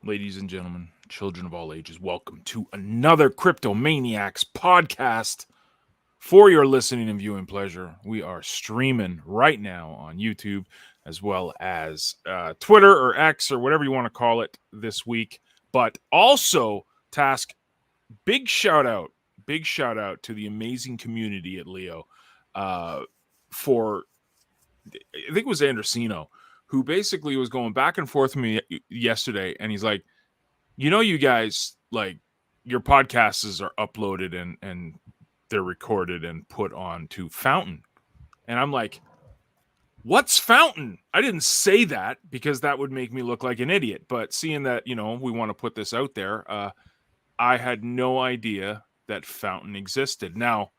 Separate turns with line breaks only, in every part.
Ladies and gentlemen, children of all ages, welcome to another Crypto Maniacs podcast. For your listening and viewing pleasure, we are streaming right now on YouTube as well as Twitter or X or whatever you want to call it this week. But also, Task, big shout out to the amazing community at Leo for, I think it was Andersino, who basically was going back and forth with me yesterday. And he's like, you guys, like, your podcasts are uploaded and they're recorded and put on to Fountain. And I'm like, what's Fountain? I didn't say that because that would make me look like an idiot. But seeing that, we want to put this out there, I had no idea that Fountain existed. Now,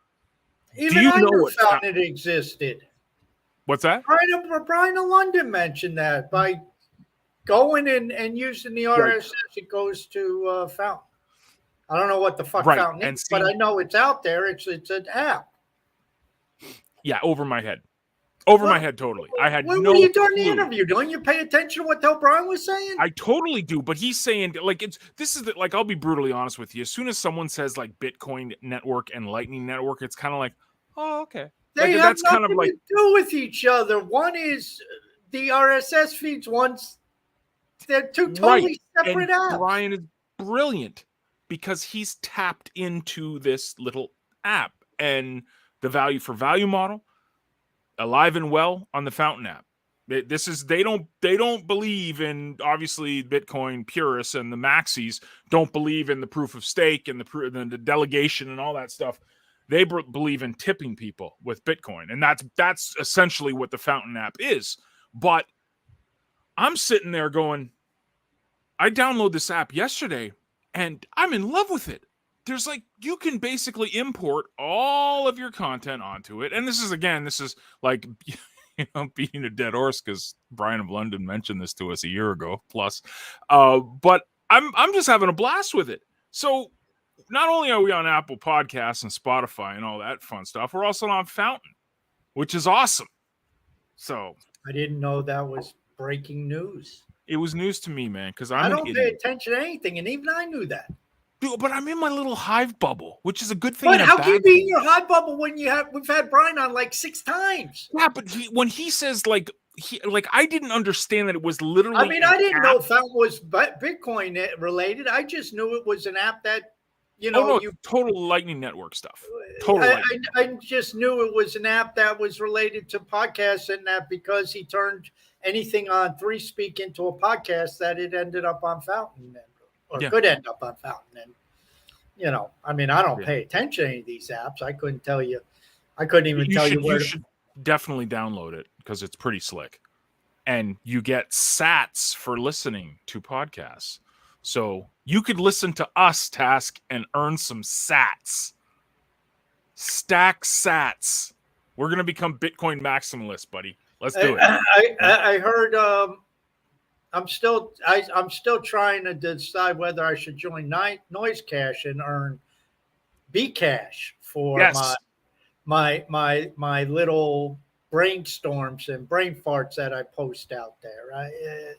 even I knew Fountain existed.
What's that?
Brian of London mentioned that by going and using the RSS, it goes to Fountain. I don't know what the fuck Fountain is, but I know it's out there. It's an app.
Yeah, over my head. My head, totally. I had no.
What are you doing the interview? Don't you pay attention to what the hell Brian was saying?
I totally do, but he's saying I'll be brutally honest with you. As soon as someone says like Bitcoin Network and Lightning Network, it's kind of like, oh, okay.
They have nothing to do with each other. One is the RSS feeds. They're two totally separate apps.
Brian is brilliant because he's tapped into this little app and the value for value model, alive and well on the Fountain app. They don't believe in, obviously, Bitcoin purists and the maxis don't believe in the proof of stake and the delegation and all that stuff. They believe in tipping people with Bitcoin, and that's essentially what the Fountain app is. But I'm sitting there going, I downloaded this app yesterday, and I'm in love with it. There's you can basically import all of your content onto it. And this is like, beating a dead horse because Brian of London mentioned this to us a year ago plus. But I'm just having a blast with it. So not only are we on Apple Podcasts and Spotify and all that fun stuff, we're also on Fountain, which is awesome. So
I didn't know that was breaking news.
It was news to me, man, because
I don't pay attention to anything, and even I knew that.
Dude, but I'm in my little hive bubble, which is a good thing.
But how can you be in your hive bubble when we've had Brian on like 6 times?
Yeah, but when he says I didn't understand that it was literally.
I mean, I didn't know Fountain was Bitcoin related. I just knew it was an app that,
total Lightning Network stuff. Totally.
I just knew it was an app that was related to podcasts, and that because he turned anything on 3Speak into a podcast, that it ended up on Fountain, could end up on Fountain. And I don't pay attention to any of these apps. I couldn't tell you. I couldn't even tell you where.
You should definitely download it because it's pretty slick, and you get sats for listening to podcasts. So you could listen to us, Task, and earn some sats. Stack sats. We're gonna become Bitcoin maximalists, buddy. Let's do it.
I heard. I'm still trying to decide whether I should join Noise Cash and earn Bcash for my little brainstorms and brain farts that I post out there.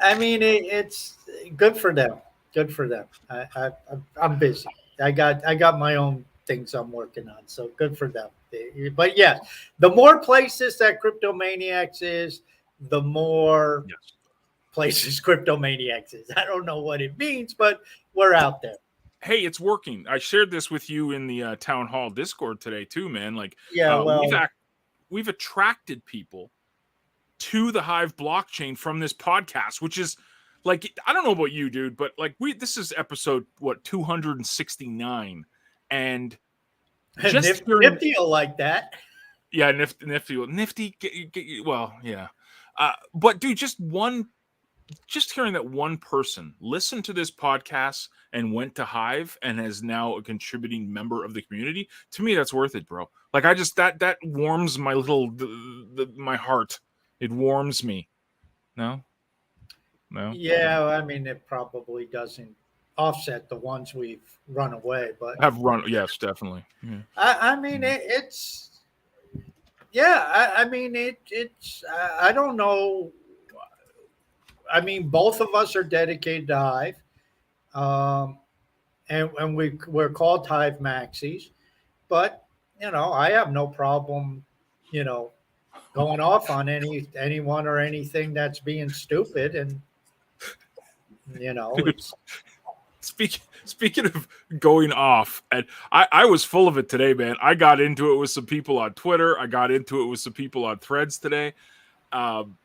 I mean, it's good for them. Good for them. I'm busy. I got my own things I'm working on, so good for them. But yes, the more places that Crypto Maniacs is, the more places Crypto Maniacs is. I don't know what it means, but we're out there.
Hey, it's working. I shared this with you in the Town Hall Discord today too, man. We've attracted people to the Hive blockchain from this podcast, which is I don't know about you, dude, but this is episode 269, and just
Nifty will like that.
Yeah, nifty. Well, yeah, but dude, just hearing that one person listened to this podcast and went to Hive and is now a contributing member of the community, to me, that's worth it, bro. I just that warms my my heart. It warms me. No.
Yeah, I mean, it probably doesn't offset the ones we've run away, but
have run. Yes, definitely. Yeah.
I mean, it's. Yeah, I mean, it's. I don't know. I mean, both of us are dedicated to Hive, um, and we're called Hive Maxis. But I have no problem, you know, going off on anyone or anything that's being stupid, and
Dude,
it's
speaking of going off, and I was full of it today, man. I got into it with some people on Twitter. I got into it with some people on Threads today. Um,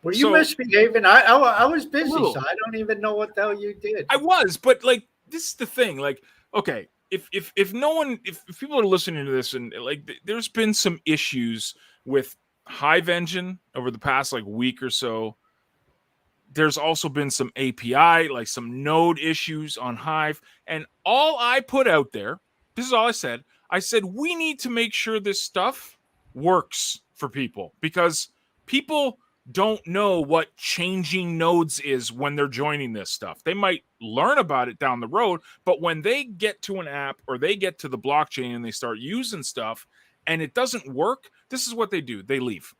were you
so
misbehaving? I was
a
busy, so
little.
I don't even know what the hell you did.
I was, but like this is the thing. Like, okay, if no one, if people are listening to this, and like, there's been some issues with Hive Engine over the past like week or so. There's also been some API, like some node issues on Hive, and all I put out there, this is all I said. I said we need to make sure this stuff works for people, because people don't know what changing nodes is when they're joining this stuff. They might learn about it down the road, but when they get to an app or they get to the blockchain and they start using stuff and it doesn't work, this is what they do. They leave.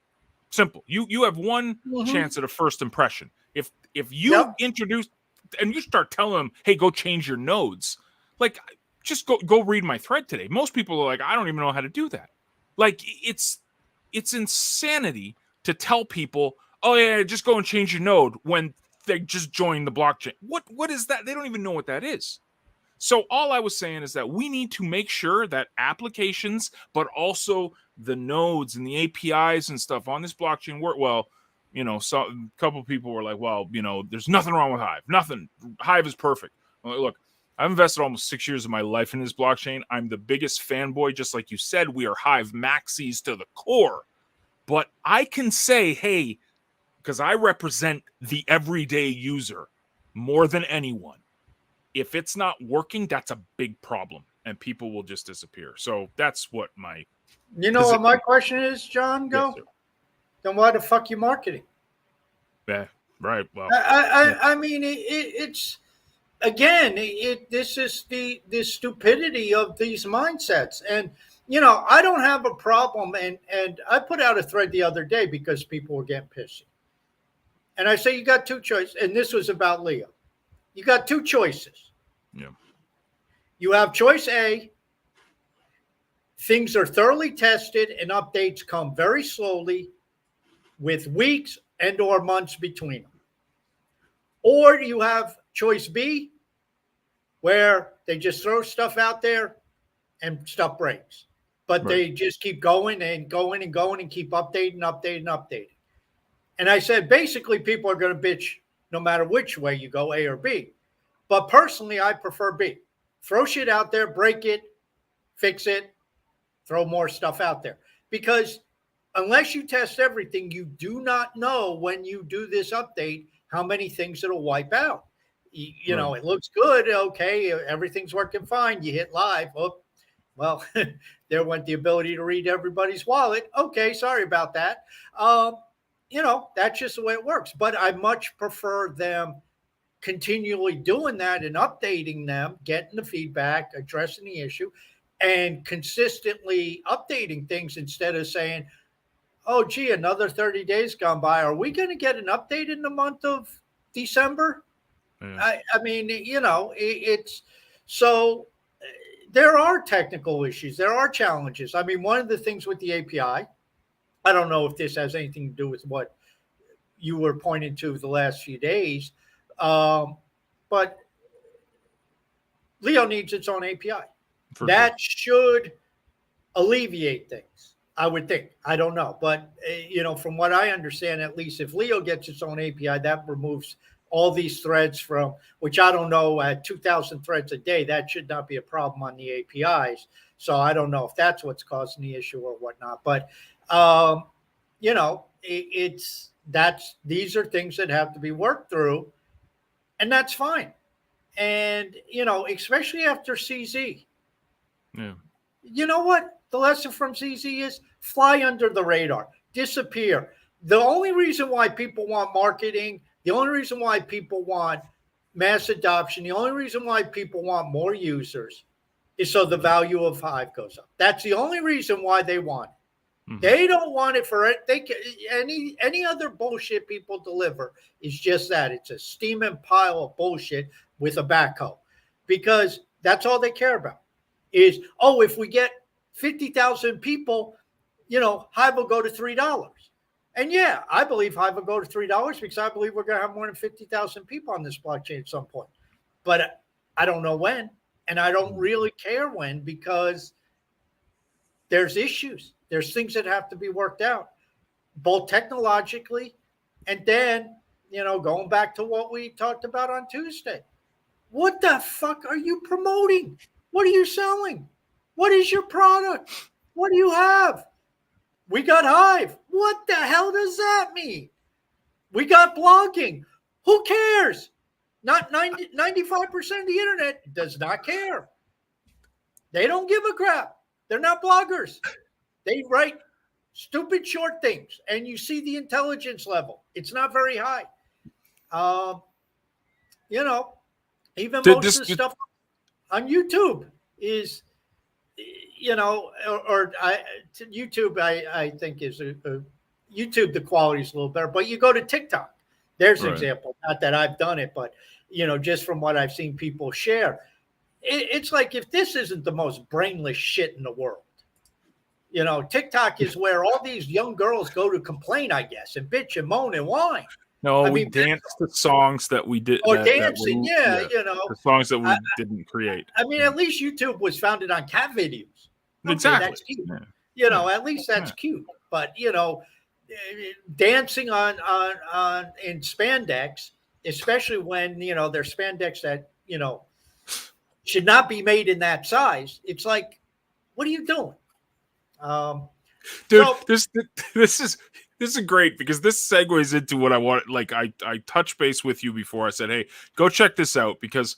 Simple. You have one
Mm-hmm.
chance at a first impression. If you
Yep.
introduce and you start telling them, "Hey, go change your nodes," like, just go read my thread today. Most people are like, "I don't even know how to do that." Like, it's insanity to tell people, "Oh yeah, just go and change your node," when they just joined the blockchain. What is that? They don't even know what that is. So all I was saying is that we need to make sure that applications, but also the nodes and the APIs and stuff on this blockchain work well. So a couple of people were like, "Well, there's nothing wrong with Hive. Nothing. Hive is perfect." Well, look, I've invested almost 6 years of my life in this blockchain. I'm the biggest fanboy, just like you said. We are Hive maxis to the core. But I can say, hey, because I represent the everyday user more than anyone, if it's not working, that's a big problem, and people will just disappear. So that's what my
You know what
position.
my question is, John?
Yes,
Go.
sir.
Then why the fuck you marketing?
Yeah, right. Well,
I
yeah,
I mean it's again this is the stupidity of these mindsets, and I don't have a problem, and I put out a thread the other day because people were getting pissy, and I say you got two choices, and this was about Leo. You got two choices.
yeah,
You have choice A: things are thoroughly tested and updates come very slowly with weeks and or months between them. Or you have choice B, where they just throw stuff out there and stuff breaks. But
right,
they just keep going and going and going and keep updating, updating, updating. And I said, basically, people are going to bitch no matter which way you go, A or B. But personally, I prefer B. Throw shit out there, break it, fix it, throw more stuff out there. Because unless you test everything, you do not know when you do this update how many things it'll wipe out.
right,
It looks good. Okay, everything's working fine. You hit live. Oh, well, there went the ability to read everybody's wallet. Okay, sorry about that. Um, that's just the way it works. But I much prefer them continually doing that and updating them, getting the feedback, addressing the issue, and consistently updating things instead of saying, oh, gee, another 30 days gone by. Are we going to get an update in the month of December?
yeah,
I mean, it's so there are technical issues. There are challenges. I mean, one of the things with the API, I don't know if this has anything to do with what you were pointing to the last few days, but Leo needs its own API.
for sure.
That should alleviate things, I would think. I don't know. But, from what I understand, at least if Leo gets its own API, that removes all these threads from, which I don't know, at 2,000 threads a day, that should not be a problem on the APIs. So I don't know if that's what's causing the issue or whatnot. But, these are things that have to be worked through, and that's fine. And, especially after CZ,
Yeah,
you know what? The lesson from CZ is fly under the radar, disappear. The only reason why people want marketing, the only reason why people want mass adoption, the only reason why people want more users is so the value of Hive goes up. That's the only reason why they want it.
Mhm.
They don't want it for it. Any other bullshit people deliver is just that. It's a steaming pile of bullshit with a backhoe, because that's all they care about. Is, oh, if we get 50,000 people, Hive will go to $3. And yeah, I believe Hive will go to $3 because I believe we're going to have more than 50,000 people on this blockchain at some point. But I don't know when, and I don't really care when, because there's issues. There's things that have to be worked out, both technologically and then, going back to what we talked about on Tuesday. What the fuck are you promoting? What are you selling? What is your product? What do you have? We got Hive. What the hell does that mean? We got blogging. Who cares? Not 95% of the internet does not care. They don't give a crap. They're not bloggers. They write stupid short things, and you see the intelligence level. It's not very high. Even most of the stuff on YouTube is, YouTube, I think is YouTube, the quality is a little better, but you go to TikTok, there's an example, not that I've done it, but, just from what I've seen people share, it's like, if this isn't the most brainless shit in the world, TikTok is where all these young girls go to complain, I guess, and bitch and moan and whine.
No, we danced the songs that we did.
Or dancing,
the songs that we didn't create.
I mean, at least YouTube was founded on cat videos. Okay,
exactly.
That's cute. At least that's cute. But dancing on in spandex, especially when they're spandex that should not be made in that size. It's like, what are you doing?
Dude, this is great, because this segues into what I want. Like, I touched base with you before. I said, hey, go check this out, because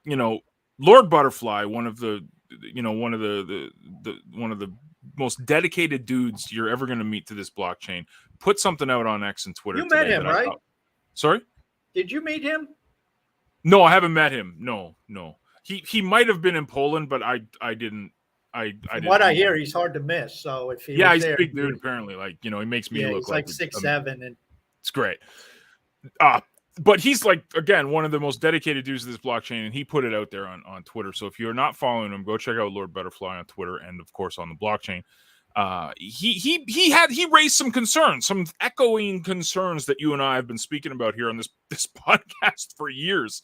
Lord Butterfly, one of the most dedicated dudes you're ever going to meet to this blockchain, put something out on X and Twitter.
You met him, right?
Sorry?
Did you meet him?
No, I haven't met him. No. He might have been in Poland, but I didn't.
From what I hear, he's hard to miss. So if he's
a big dude, apparently. Like, he makes me look
he's like 6'7", and
it's great. But he's, like, again, one of the most dedicated dudes to this blockchain, and he put it out there on Twitter. So if you're not following him, go check out Lord Butterfly on Twitter, and of course on the blockchain. He raised some concerns, some echoing concerns that you and I have been speaking about here on this podcast for years.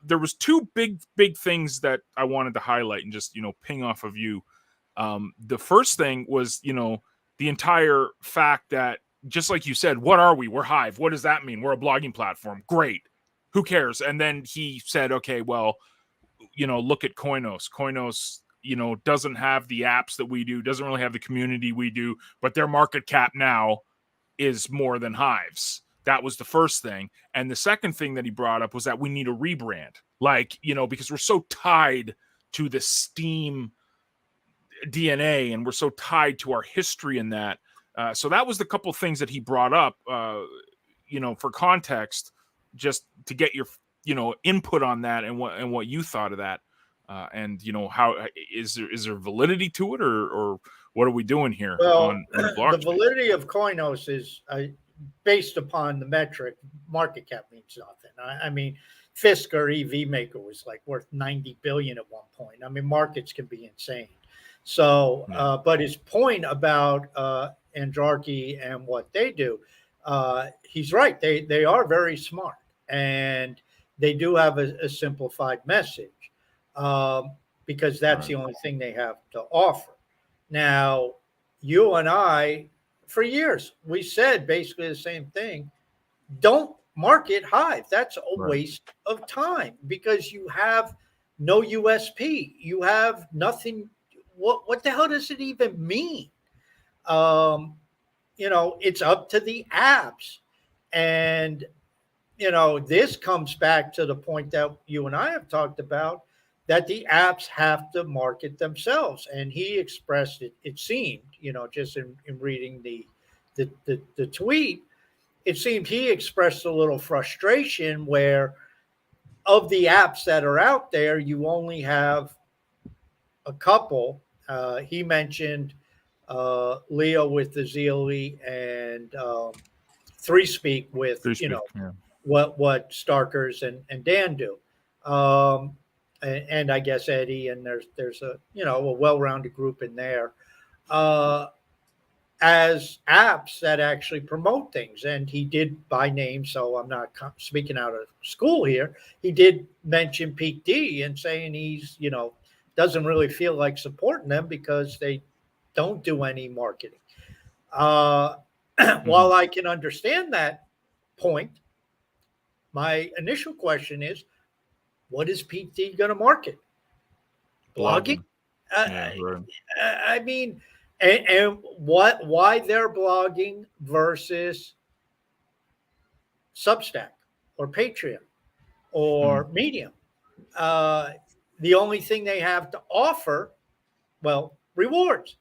There was two big things that I wanted to highlight and just ping off of you. The first thing was the entire fact that, just like you said, what are we? We're Hive. What does that mean? We're a blogging platform. Great. Who cares? And then he said, okay, well, look at Koinos. Koinos, doesn't have the apps that we do, doesn't really have the community we do, but their market cap now is more than Hive's. That was the first thing. And the second thing that he brought up was that we need a rebrand, like, because we're so tied to the Steam DNA, and we're so tied to our history in that. So that was the couple things that he brought up, for context, just to get your, input on that and what you thought of that. And how is there validity to it, or what are we doing here?
Well,
on the blockchain?
The validity of Koinos is based upon the metric. Market cap means nothing. I mean, Fisk or EV Maker was like worth 90 billion at one point. I mean, markets can be insane. So, but his point about Andrarchy and what they do, he's right. They are very smart, and they do have a simplified message. Because that's the only thing they have to offer. Now, you and I, for years, we said basically the same thing. Don't market Hive. That's a waste of time, because you have no USP. You have nothing. What the hell does it even mean? It's up to the apps. And, this comes back to the point that you and I have talked about, that the apps have to market themselves. And he expressed it, it seemed, just in reading the tweet, it seemed he expressed a little frustration where, of the apps that are out there, you only have a couple. He mentioned Leo with the ZLE, and Three Speak with,
Three speak. Yeah.
what Starkers and Dan do. And I guess Eddie, and there's a well-rounded group in there, as apps that actually promote things. And he did, by name, so I'm not speaking out of school here, he did mention Peak D and saying he's, doesn't really feel like supporting them because they don't do any marketing. While I can understand that point, my initial question is, what is Peak D going to market? Blogging?
Yeah, right.
I mean, and why they're blogging versus Substack or Patreon or Medium. The only thing they have to offer, well, rewards.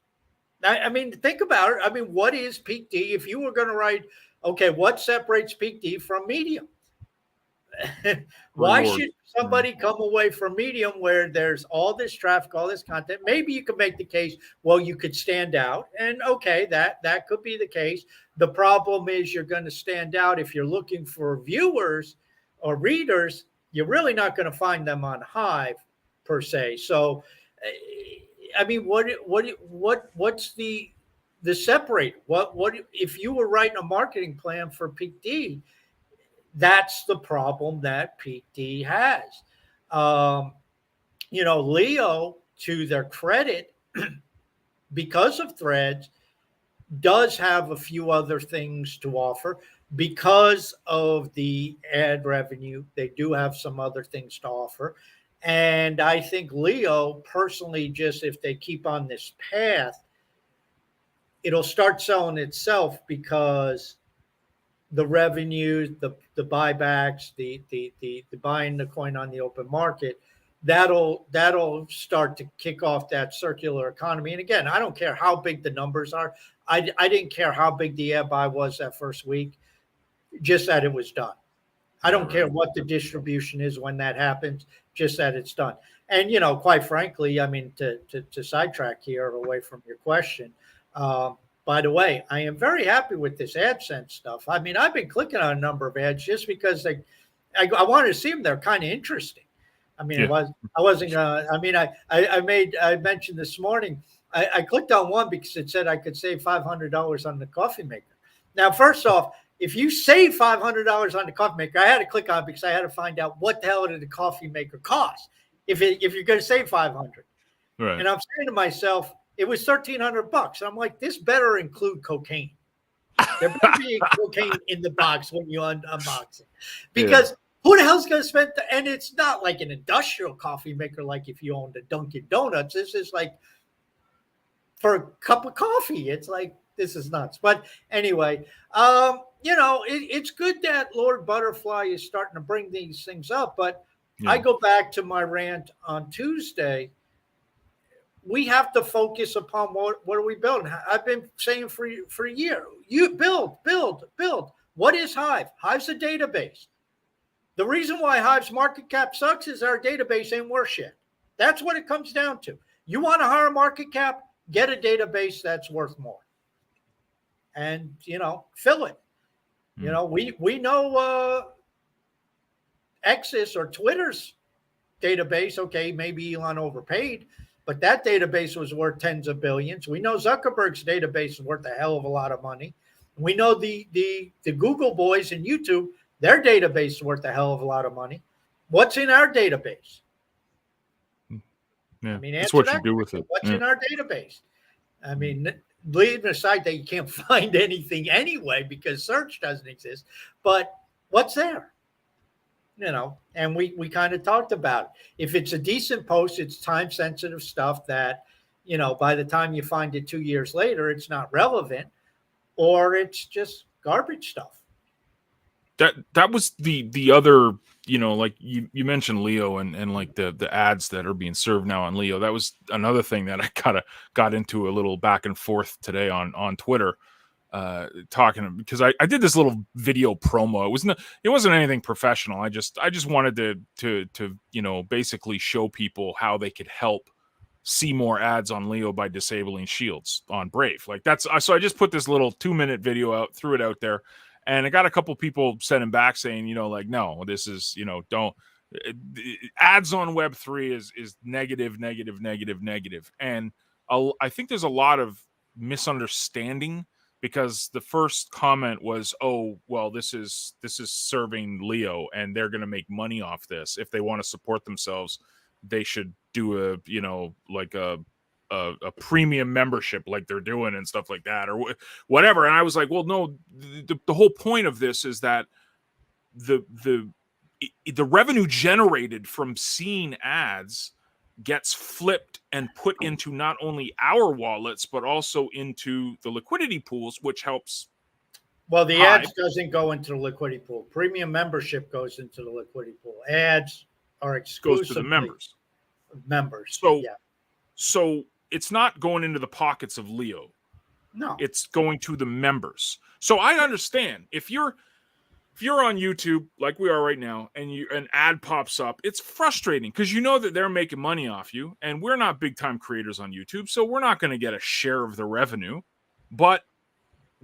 I mean, think about it. I mean, what is Peak D? If you were going to write, okay, what separates Peak D from Medium? Why should somebody come away from Medium where there's all this traffic, all this content? Maybe you could make the case, well, you could stand out, and okay, that could be the case. The problem is you're going to stand out if you're looking for viewers or readers. You're really not going to find them on Hive per se. So, I mean, what's the separate? What if you were writing a marketing plan for Peak D? That's the problem that Peak D has. Leo, to their credit, because of Threads, does have a few other things to offer. Because of the ad revenue, they do have some other things to offer. And I think Leo, personally, just if they keep on this path, it'll start selling itself because the revenue, the buybacks, the buying the coin on the open market, that'll start to kick off that circular economy. And again, I don't care how big the numbers are. I didn't care how big the ad buy was that first week, just that it was done. I don't care what the distribution is when that happens, just that it's done. And quite frankly, I mean, to sidetrack here away from your question. By the way, I am very happy with this AdSense stuff. I mean, I've been clicking on a number of ads just because I wanted to see them. They're kind of interesting. I mean, I wasn't. I mentioned this morning. I clicked on one because it said I could save $500 on the coffee maker. Now, first off, if you save $500 on the coffee maker, I had to click on it because I had to find out what the hell did the coffee maker cost. If you're going to save $500, right? And I'm saying to myself, it was $1,300. I'm like, this better include cocaine. There better be cocaine in the box when you unbox it, because who the hell's going to spend? And it's not like an industrial coffee maker, like if you owned a Dunkin' Donuts. This is like for a cup of coffee. It's like, this is nuts. But anyway, it's good that Lord Butterfly is starting to bring these things up. But I go back to my rant on Tuesday. We have to focus upon what are we building. I've been saying for a year, you build. What is Hive? Hive's a database. The reason why Hive's market cap sucks is our database ain't worth shit. That's what it comes down to. You want a higher market cap? Get a database that's worth more. And, fill it. We know X's or Twitter's database. Okay, maybe Elon overpaid, but that database was worth tens of billions. We know Zuckerberg's database is worth a hell of a lot of money. We know the Google boys and YouTube, their database is worth a hell of a lot of money. What's in our database?
Yeah, I mean, that's what you do with it.
What's in our database? I mean, leaving aside that you can't find anything anyway because search doesn't exist, but what's there? And we kind of talked about it. If it's a decent post, it's time sensitive stuff that, by the time you find it 2 years later, it's not relevant, or it's just garbage stuff.
That was the other, like you mentioned Leo and like the ads that are being served now on Leo. That was another thing that I got into a little back and forth today on Twitter. Talking, because I did this little video promo. It wasn't anything professional. I just wanted to basically show people how they could help see more ads on Leo by disabling shields on Brave. Like that's so I just put this little 2-minute video out, threw it out there, and I got a couple people sending back saying, like, no, this is, don't ads on Web3 is negative, negative, negative, negative. And I think there's a lot of misunderstanding because the first comment was, oh, well, this is serving Leo and they're going to make money off this. If they want to support themselves, they should do like a premium membership like they're doing and stuff like that, or whatever. And I was like, well, no, the whole point of this is that the revenue generated from seeing ads gets flipped and put into not only our wallets but also into the liquidity pools, which helps.
Well, the ads doesn't go into the liquidity pool. Premium membership goes into the liquidity pool. Ads are exclusively
goes to the members.
So,
yeah. So it's not going into the pockets of Leo.
No,
it's going to the members. So I understand if you're on YouTube like we are right now and an ad pops up, it's frustrating because you know that they're making money off you, and we're not big time creators on YouTube, so we're not going to get a share of the revenue. But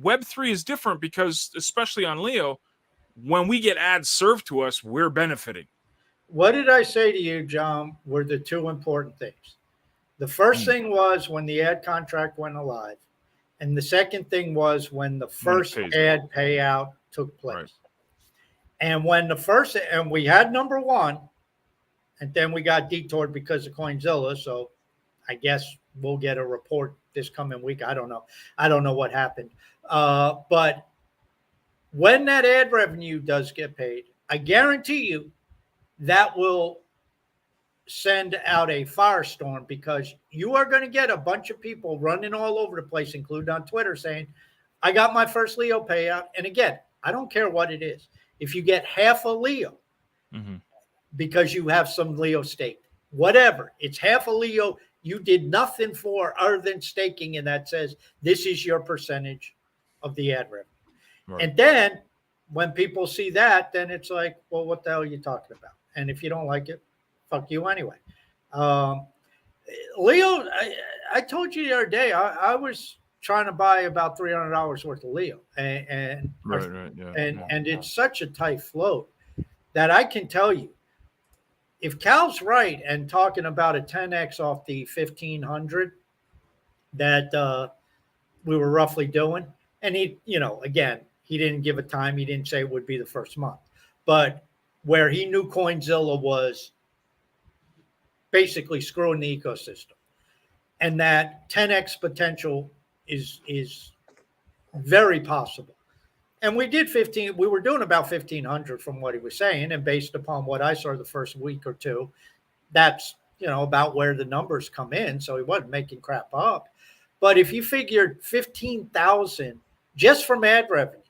Web3 is different because, especially on Leo, when we get ads served to us, we're benefiting.
What did I say to you, John, were the two important things? The first thing was when the ad contract went live. And the second thing was when the first ad payout took place. Right. And when and we had number one, and then we got detoured because of Coinzilla. So I guess we'll get a report this coming week. I don't know. I don't know what happened. But when that ad revenue does get paid, I guarantee you that will send out a firestorm, because you are going to get a bunch of people running all over the place, including on Twitter, saying, I got my first Leo payout. And again, I don't care what it is. If you get half a Leo because you have some Leo stake, whatever, it's half a Leo you did nothing for other than staking, and that says this is your percentage of the ad revenue. Right. And then when people see that, then it's like, well, what the hell are you talking about? And if you don't like it, fuck you anyway. Leo, I told you the other day, I was trying to buy about $300 worth of Leo, and it's such a tight float that I can tell you, if Cal's right and talking about a 10x off the 1500 that we were roughly doing, and he, again, he didn't give a time, he didn't say it would be the first month, but where he knew Coinzilla was basically screwing the ecosystem, and that 10x potential is very possible. And we did we were doing about 1500 from what he was saying, and based upon what I saw the first week or two, that's about where the numbers come in. So he wasn't making crap up. But if you figured 15,000 just from ad revenue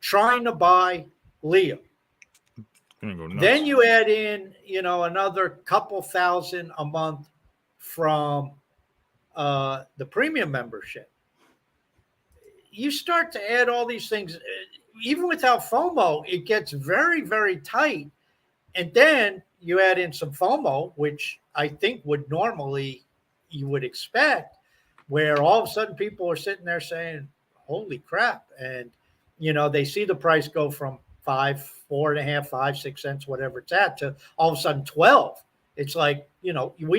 trying to buy Leo, then you add in, another couple thousand a month from the premium membership. You start to add all these things, even without FOMO, it gets very, very tight. And then you add in some FOMO, which I think would normally you would expect, where all of a sudden people are sitting there saying, holy crap. And, they see the price go from 5, 4.5, 5, 6 cents, whatever it's at, to all of a sudden 12. It's like, we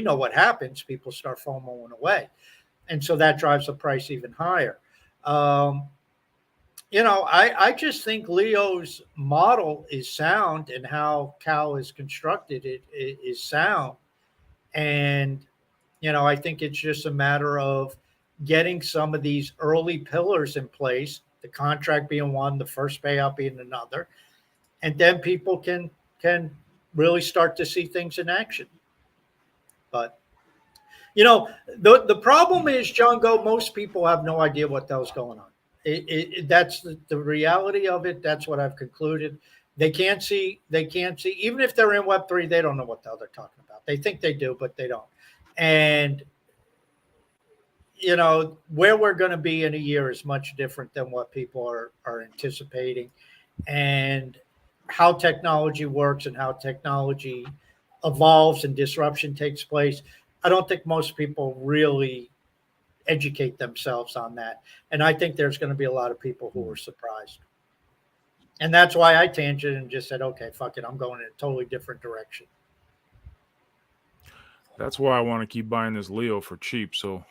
know what happens. People start FOMOing away. And so that drives the price even higher. I just think Leo's model is sound, and how Cal is constructed it is sound. And, I think it's just a matter of getting some of these early pillars in place, the contract being one, the first payout being another. And then people can really start to see things in action. But, the problem is, John Go, most people have no idea what the hell's going on. That's the reality of it. That's what I've concluded. They can't see. Even if they're in Web3, they don't know what the hell they're talking about. They think they do, but they don't. And, where we're going to be in a year is much different than what people are anticipating. And how technology works and how technology evolves and disruption takes place. I don't think most people really educate themselves on that. And I think there's going to be a lot of people who are surprised. And that's why I tangented and just said, okay, fuck it. I'm going in a totally different direction.
That's why I want to keep buying this Leo for cheap. So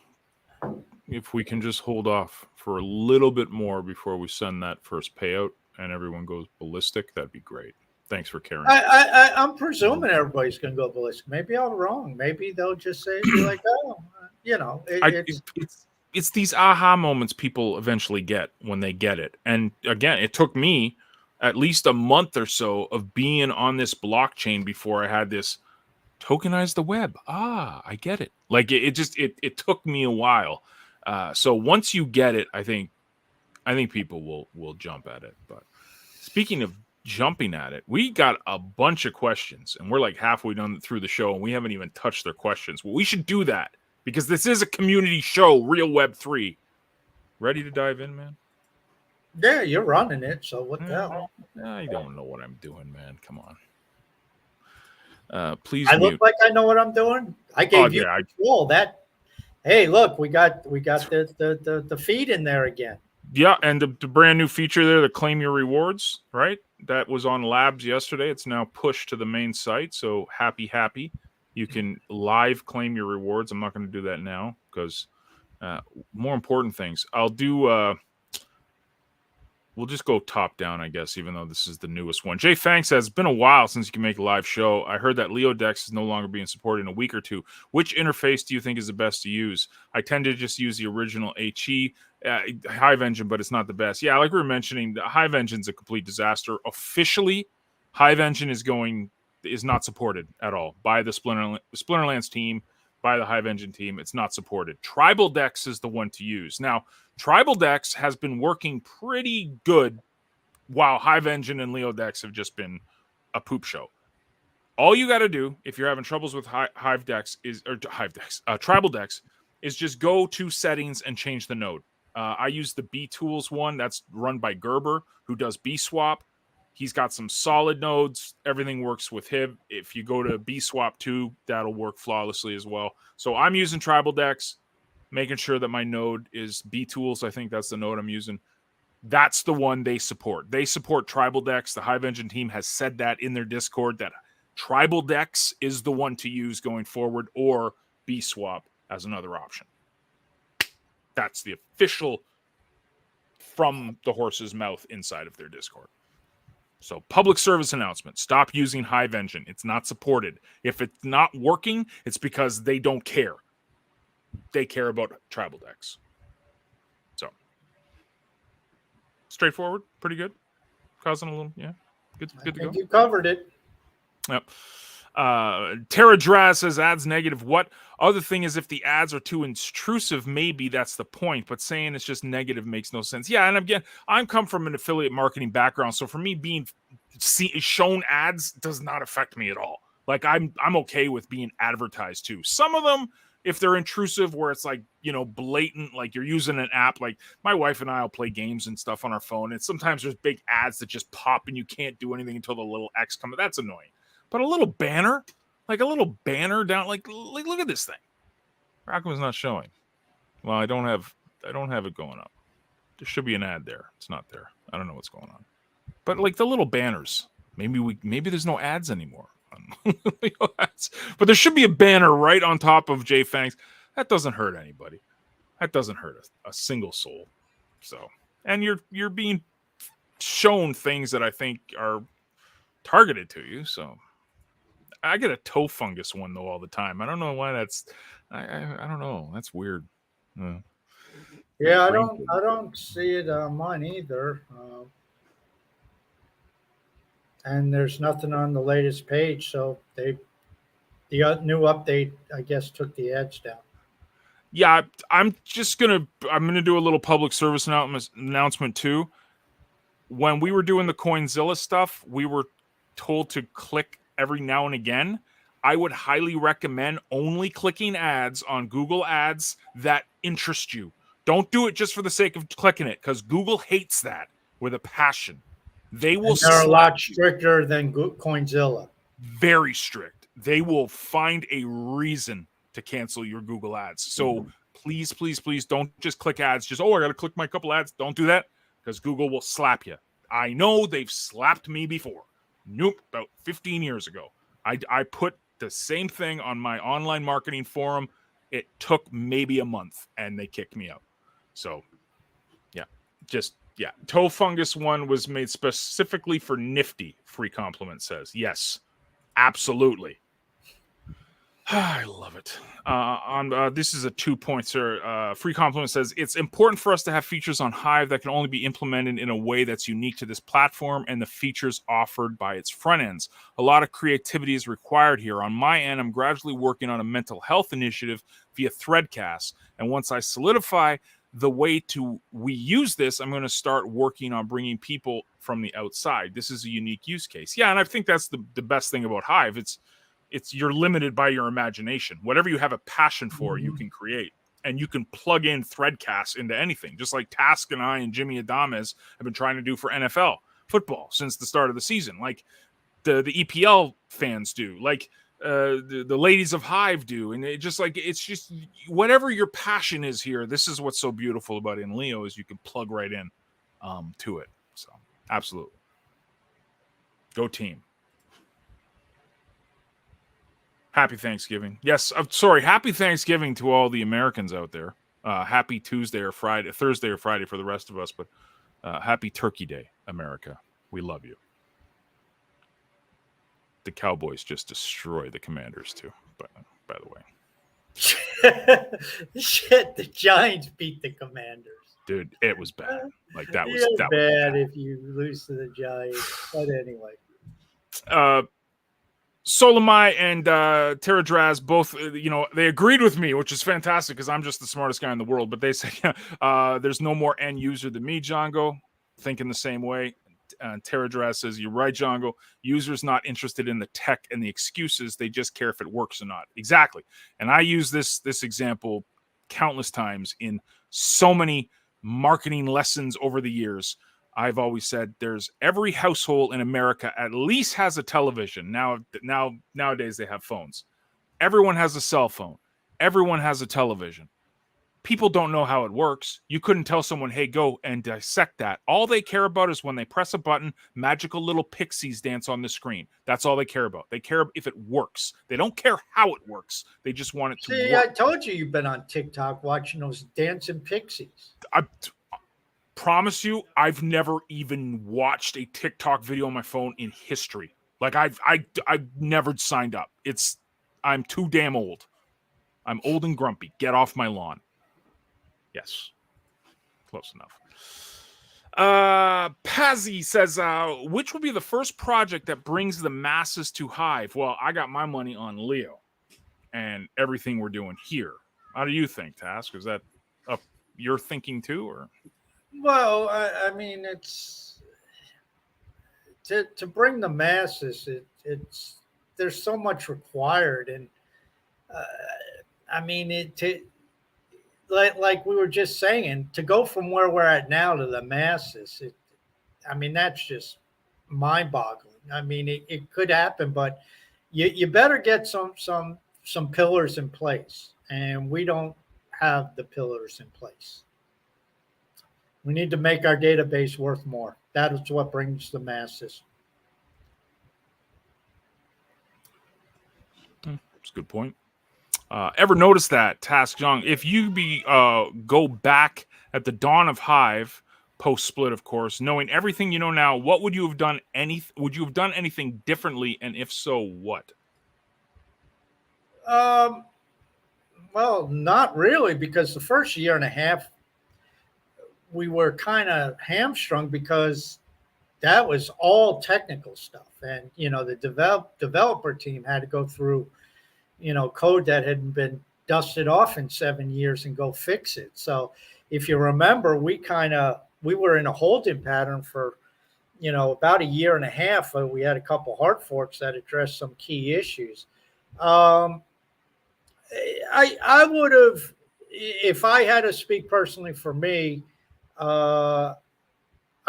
if we can just hold off for a little bit more before we send that first payout and everyone goes ballistic, that'd be great. Thanks for caring.
I'm presuming everybody's going to go ballistic. Maybe I'm wrong. Maybe they'll just say, be like, oh, you know,
it's these aha moments people eventually get when they get it. And again, it took me at least a month or so of being on this blockchain before I had this tokenize the web. I get it. Like it took me a while. So once you get it, I think people will jump at it. But speaking of jumping at it, we got a bunch of questions and we're like halfway done through the show and we haven't even touched their questions. Well, we should do that because this is a community show, Real Web 3. Ready to dive in, man?
Yeah, you're running it, so what the hell?
I don't know what I'm doing, man. Come on. Please
I
mute.
look like I know what I'm doing. I gave you control. Hey, look, we got the feed in there again.
Yeah, and the brand new feature there, the claim your rewards, right? That was on labs yesterday. It's now pushed to the main site. So happy. You can live claim your rewards. I'm not going to do that now because more important things. I'll do. We'll just go top down, I guess, even though this is the newest one. Jay Fang says, it's been a while since you can make a live show. I heard that Leodex is no longer being supported in a week or two. Which interface do you think is the best to use? I tend to just use the original HE Hive Engine, but it's not the best. Yeah, like we were mentioning, the Hive Engine's a complete disaster. Officially, Hive Engine is not supported at all by the Splinterlands team, by the Hive Engine team. It's not supported. Tribal Dex is the one to use. Now, Tribal Dex has been working pretty good while Hive Engine and Leodex have just been a poop show. All you got to do if you're having troubles with Tribal Dex is just go to settings and change the node. I use the B Tools one that's run by Gerber, who does B Swap. He's got some solid nodes. Everything works with him. If you go to B Swap 2, that'll work flawlessly as well. So I'm using Tribal Dex, making sure that my node is B Tools. I think that's the node I'm using. That's the one they support. They support Tribal Dex. The Hive Engine team has said that in their Discord, that Tribal Dex is the one to use going forward, or B Swap as another option. That's the official from the horse's mouth inside of their Discord. So public service announcement, stop using Hive Engine. It's not supported. If it's not working, it's because they don't care. They care about Tribal Dex. So straightforward, pretty good. Causing a little, good to go.
You covered it.
Yep. Tara Draz says ads negative. What? Other thing is, if the ads are too intrusive, maybe that's the point. But saying it's just negative makes no sense. Yeah, and again, I'm come from an affiliate marketing background, so for me, being shown ads does not affect me at all. Like I'm okay with being advertised to. Some of them, if they're intrusive, where it's like, blatant, like you're using an app, like my wife and I will play games and stuff on our phone, and sometimes there's big ads that just pop and you can't do anything until the little X comes. That's annoying. But a little banner down, like look at this thing. How come it's not showing? Well, I don't have it going up. There should be an ad there. It's not there. I don't know what's going on. But like the little banners, maybe there's no ads anymore. But there should be a banner right on top of Jay Fangs. That doesn't hurt anybody. That doesn't hurt a single soul. So, and you're being shown things that I think are targeted to you. So I get a toe fungus one though all the time. I don't know why that's. I don't know. That's weird.
Yeah, I don't see it on mine either. And there's nothing on the latest page, so the new update, I guess, took the ads down.
Yeah, I'm gonna do a little public service announcement too. When we were doing the Coinzilla stuff, we were told to click every now and again. I would highly recommend only clicking ads on Google Ads that interest you. Don't do it just for the sake of clicking it, because Google hates that with a passion. They're
a lot stricter than Coinzilla.
Very strict. They will find a reason to cancel your Google ads. So please, please, please don't just click ads. Just, I got to click my couple ads. Don't do that, because Google will slap you. I know they've slapped me before. Nope, about 15 years ago. I put the same thing on my online marketing forum. It took maybe a month, and they kicked me out. So, Toe Fungus one was made specifically for Nifty. Free compliment says. Yes, absolutely. I love it. This is a 2 pointer. Free compliment says it's important for us to have features on Hive that can only be implemented in a way that's unique to this platform and the features offered by its front ends. A lot of creativity is required here. On my end, I'm gradually working on a mental health initiative via Threadcast, and once I solidify the way we use this, I'm going to start working on bringing people from the outside. This is a unique use case. Yeah, and I think that's the best thing about Hive. It's you're limited by your imagination. Whatever you have a passion for, you can create. And you can plug in Threadcast into anything, just like Task and I and Jimmy Adames have been trying to do for NFL football since the start of the season, like the EPL fans do, like the ladies of Hive do. And it's just whatever your passion is here, this is what's so beautiful about it in Leo, is you can plug right in to it. So absolutely. Go team. Happy Thanksgiving. Yes, I'm sorry. Happy Thanksgiving to all the Americans out there. Happy Thursday or Friday for the rest of us. But happy Turkey Day, America. We love you. The Cowboys just destroy the Commanders too. But by the way,
shit, the Giants beat the Commanders.
Dude, it was bad. Like that was
bad if you lose to the Giants. But anyway.
Solamai and Teradraz both, they agreed with me, which is fantastic because I'm just the smartest guy in the world. But they say there's no more end user than me, Django. Thinking the same way. Teradraz says, you're right, Django. Users not interested in the tech and the excuses. They just care if it works or not. Exactly. And I use this example countless times in so many marketing lessons over the years. I've always said there's every household in America at least has a television. Nowadays they have phones. Everyone has a cell phone. Everyone has a television. People don't know how it works. You couldn't tell someone, hey, go and dissect that. All they care about is when they press a button, magical little pixies dance on the screen. That's all they care about. They care if it works. They don't care how it works. They just want it to work.
I told you you've been on TikTok watching those dancing pixies.
I promise you, I've never even watched a TikTok video on my phone in history. Like I've never signed up. I'm too damn old. I'm old and grumpy. Get off my lawn. Yes. Close enough. Pazzi says, which will be the first project that brings the masses to Hive? Well, I got my money on Leo and everything we're doing here. How do you think, Task? Is that up your thinking too, or?
Well, I mean, it's to bring the masses. It's there's so much required, and I mean like we were just saying, to go from where we're at now to the masses. That's just mind-boggling. I mean, it could happen, but you better get some pillars in place, and we don't have the pillars in place. We need to make our database worth more. That is what brings the masses.
That's a good point. Ever notice that, Task Young? If you go back at the dawn of Hive, post split, of course, knowing everything you know now, what would you have done? Would you have done anything differently, and if so, what?
Well, not really, because the first year and a half we were kind of hamstrung because that was all technical stuff, and the developer team had to go through code that hadn't been dusted off in 7 years and go fix it. So if you remember, we were in a holding pattern for about a year and a half. We had a couple hard forks that addressed some key issues. I would have, if I had to speak personally for me, I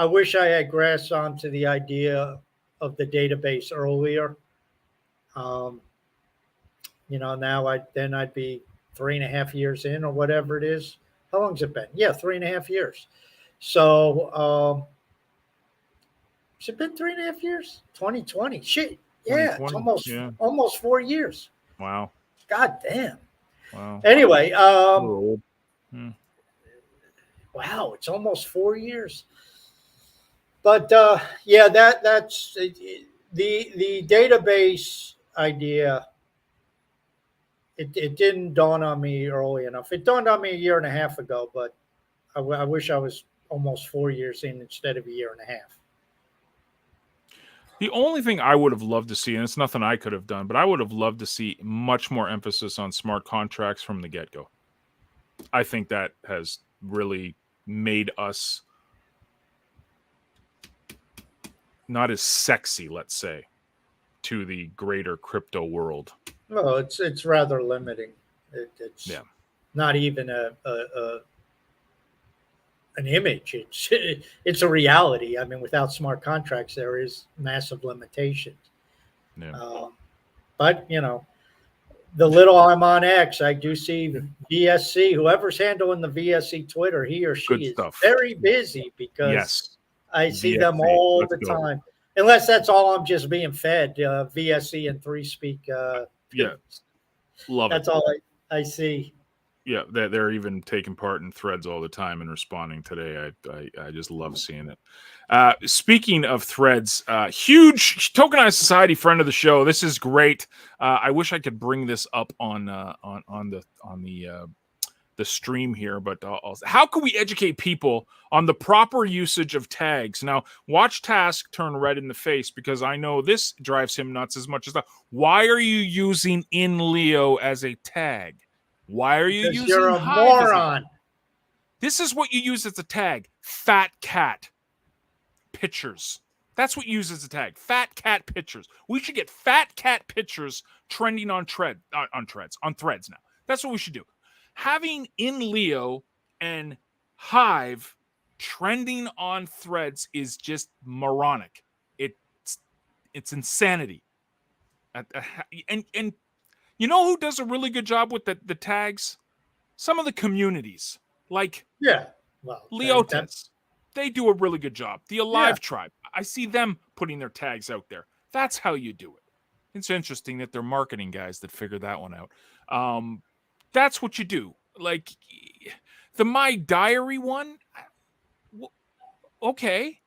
wish I had grasped onto the idea of the database earlier. Now I'd be 3.5 years in or whatever it is. How long's it been? Yeah, 3.5 years. So has it been 3.5 years? 2020. Shit. Yeah, it's
2020. Yeah.
almost 4 years.
Wow.
God damn.
Wow.
Anyway,
We're old.
wow, it's almost 4 years. But yeah, that's the database idea. It didn't dawn on me early enough. It dawned on me a year and a half ago, but I wish I was almost 4 years in instead of a year and a half.
The only thing I would have loved to see, and it's nothing I could have done, but I would have loved to see much more emphasis on smart contracts from the get-go. I think that has really made us not as sexy, let's say, to the greater crypto world.
Well, it's rather limiting. It's not even an image. It's a reality. I mean, without smart contracts, there is massive limitations.
Yeah.
But the little I'm on X, I do see VSC. Whoever's handling the VSC Twitter, he or she is very busy because I see them all the time. Unless that's all I'm just being fed, VSC and 3Speak.
Yeah, love
that's
it.
all I see.
Yeah, they're even taking part in threads all the time and responding today. I just love seeing it. Speaking of threads, huge Tokenized Society friend of the show. This is great. I wish I could bring this up on the stream here, but how can we educate people on the proper usage of tags? Now, watch Task turn red in the face because I know this drives him nuts as much as that. Why are you using in Leo as a tag? Why are you using
you're a
Hive
moron?
This is what you use as a tag. Fat cat pictures. That's what you use as a tag. Fat cat pictures. We should get fat cat pictures trending on threads now. That's what we should do. Having in Leo and Hive trending on threads is just moronic. It's insanity. And you know who does a really good job with the tags? Some of the communities, like Leotas. They do a really good job. The Alive Tribe. I see them putting their tags out there. That's how you do it. It's interesting that they're marketing guys that figured that one out. That's what you do. Like the My Diary one. Okay.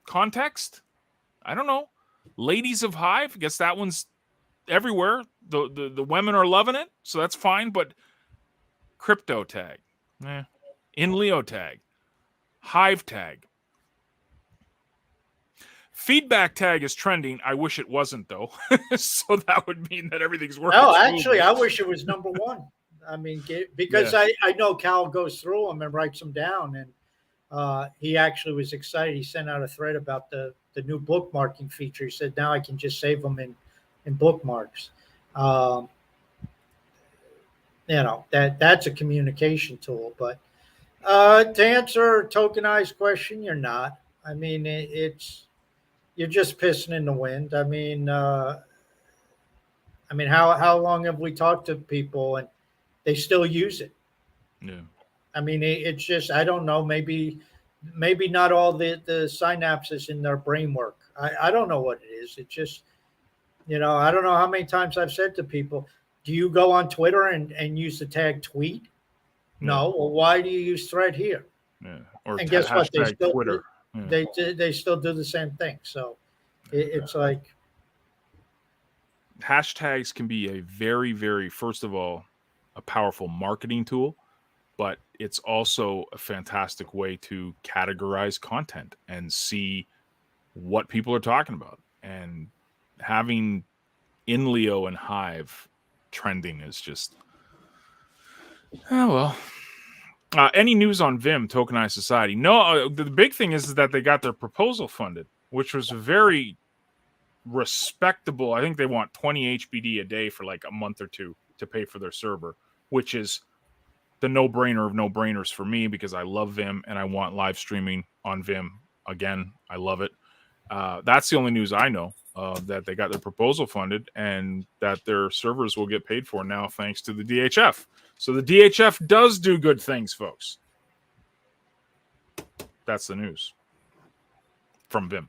Context? I don't know. Ladies of Hive. I guess that one's everywhere. The women are loving it, so that's fine. But crypto tag, in Leo tag, Hive tag, feedback tag is trending. I wish it wasn't though. So that would mean that everything's working.
No, actually, I wish it was number one. I mean, because I know Cal goes through them and writes them down, and he actually was excited. He sent out a thread about the new bookmarking feature. He said, now I can just save them in bookmarks. That's a communication tool. But to answer a tokenized question, you're not. I mean, you're just pissing in the wind. I mean, how long have we talked to people and they still use it?
Yeah.
I mean, it's just, I don't know, maybe not all the synapses in their brain work. I don't know what it is. It just, I don't know how many times I've said to people, do you go on Twitter and use the tag tweet? No. Well, why do you use thread here?
Yeah. Or
and guess what? They still
Twitter.
They still do the same thing. So it's like
hashtags can be a very, very, first of all, a powerful marketing tool, but it's also a fantastic way to categorize content and see what people are talking about. And having in Leo and Hive trending is just, oh well. Any news on Vim, Tokenized Society? No, the big thing is that they got their proposal funded, which was very respectable. I think they want 20 HBD a day for like a month or two to pay for their server, which is the no-brainer of no-brainers for me because I love Vim and I want live streaming on Vim. Again, I love it. That's the only news I know. that they got their proposal funded and that their servers will get paid for now thanks to the DHF. So the DHF does do good things, folks. That's the news from Vim.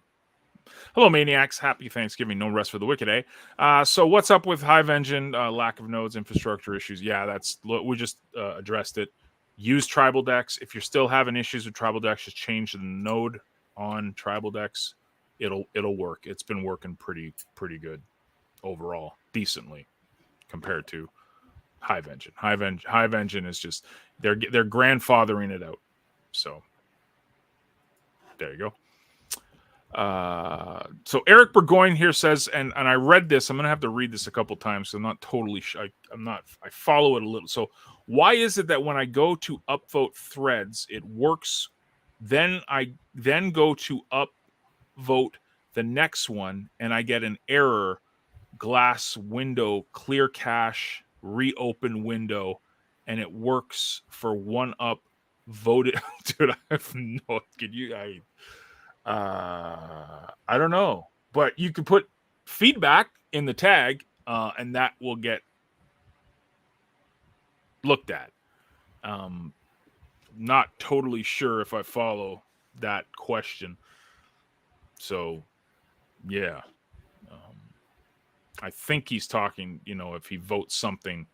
Hello, Maniacs. Happy Thanksgiving. No rest for the wicked, eh? So what's up with Hive Engine? Lack of nodes, infrastructure issues. Yeah, we just addressed it. Use Tribal Decks. If you're still having issues with Tribal Decks, just change the node on Tribal Decks. It'll work. It's been working pretty good overall, decently compared to Hive Engine. Hive Engine is just they're grandfathering it out. So there you go. So Eric Burgoyne here says, and I read this. I'm gonna have to read this a couple times. So I'm not totally. I follow it a little. So why is it that when I go to upvote threads, it works? Then I go to upvote the next one, and I get an error. Glass window, clear cache, reopen window, and it works for one up voted. Dude, I have no. Can you? I don't know, but you could put feedback in the tag, and that will get looked at. Not totally sure if I follow that question. So, yeah. I think he's talking, if he votes something,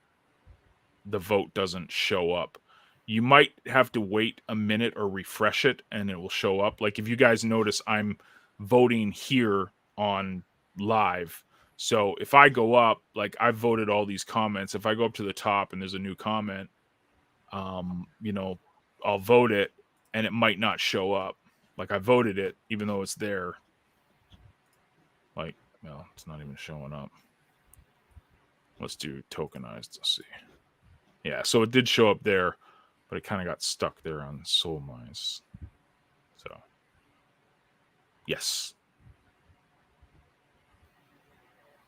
the vote doesn't show up. You might have to wait a minute or refresh it and it will show up. Like if you guys notice, I'm voting here on live. So if I go up, like I've voted all these comments. If I go up to the top and there's a new comment, I'll vote it and it might not show up. Like I voted it, even though it's there. Like, well, it's not even showing up. Let's do tokenized. Let's see. Yeah, so it did show up there, but it kind of got stuck there on Soul Mines. So, yes.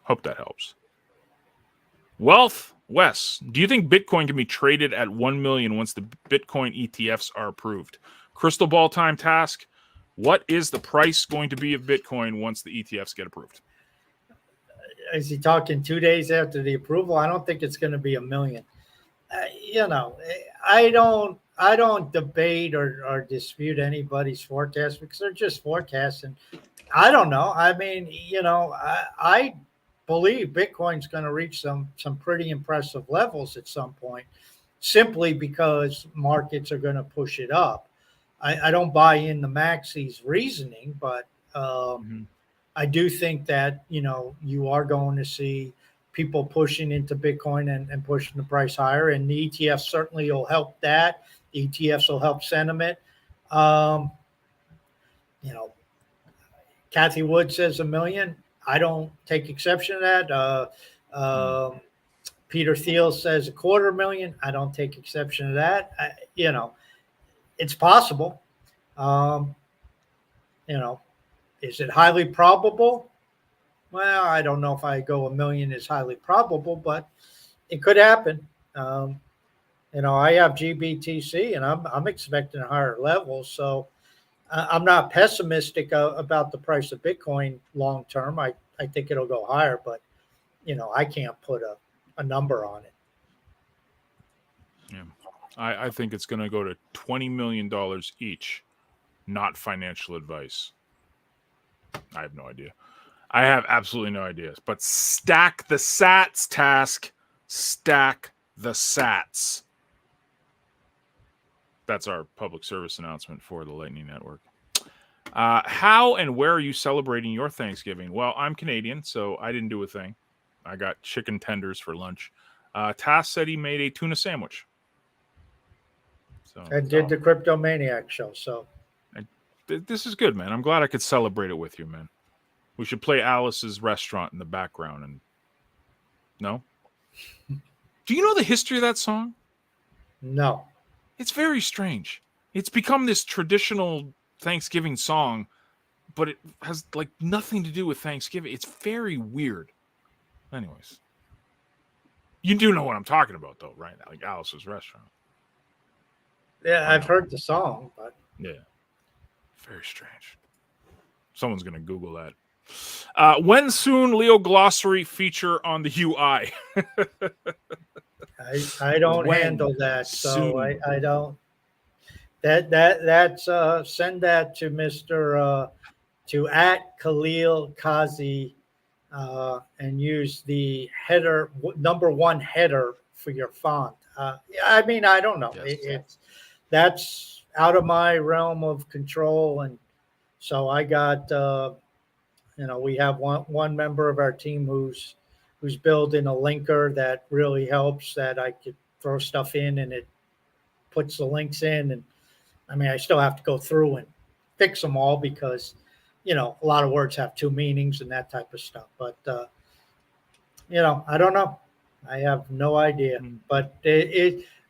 Hope that helps. Wealth, Wes, do you think Bitcoin can be traded at 1 million once the Bitcoin ETFs are approved? Crystal ball time task. What is the price going to be of Bitcoin once the ETFs get approved?
Is he talking 2 days after the approval? I don't think it's going to be 1 million. I don't debate or dispute anybody's forecast because they're just forecasting. I don't know. I mean, I believe Bitcoin's going to reach some pretty impressive levels at some point, simply because markets are going to push it up. I don't buy in the Maxi's reasoning, but I do think that you are going to see people pushing into Bitcoin and pushing the price higher, and the ETFs certainly will help that. The ETFs will help sentiment. Kathy Wood says 1 million. I don't take exception to that. Peter Thiel says 250,000. I don't take exception to that. It's possible. Is it highly probable? Well, I don't know if I go 1 million is highly probable, but it could happen. I have GBTC and I'm expecting a higher level. So I'm not pessimistic about the price of Bitcoin long term. I think it'll go higher, but I can't put a number on it.
Yeah. I think it's going to go to $20 million each, not financial advice. I have no idea. I have absolutely no ideas. But stack the sats task. Stack the sats. That's our public service announcement for the Lightning Network. How and where are you celebrating your Thanksgiving? Well, I'm Canadian, so I didn't do a thing. I got chicken tenders for lunch. Tass said he made a tuna sandwich. So
I did the Crypto Maniac show. So
this is good, man. I'm glad I could celebrate it with you, man. We should play Alice's Restaurant in the background. And no? Do you know the history of that song?
No.
It's very strange. It's become this traditional Thanksgiving song, but it has like nothing to do with Thanksgiving. It's very weird. Anyways. You do know what I'm talking about, though, right? Like Alice's Restaurant.
Yeah, I've heard the song, but
yeah, very strange. Someone's gonna Google that. When soon Leo Glossary feature on the UI?
I don't
When
handle that, so
soon?
I don't. That's send that to Mister to at Khalil Kazi, and use the header number one header for your font. I mean, I don't know.
Yes.
It's that's out of my realm of control, and so I got we have one member of our team who's building a linker that really helps, that I could throw stuff in and it puts the links in. And I mean, I still have to go through and fix them all because a lot of words have two meanings and that type of stuff. But I don't know. I have no idea. But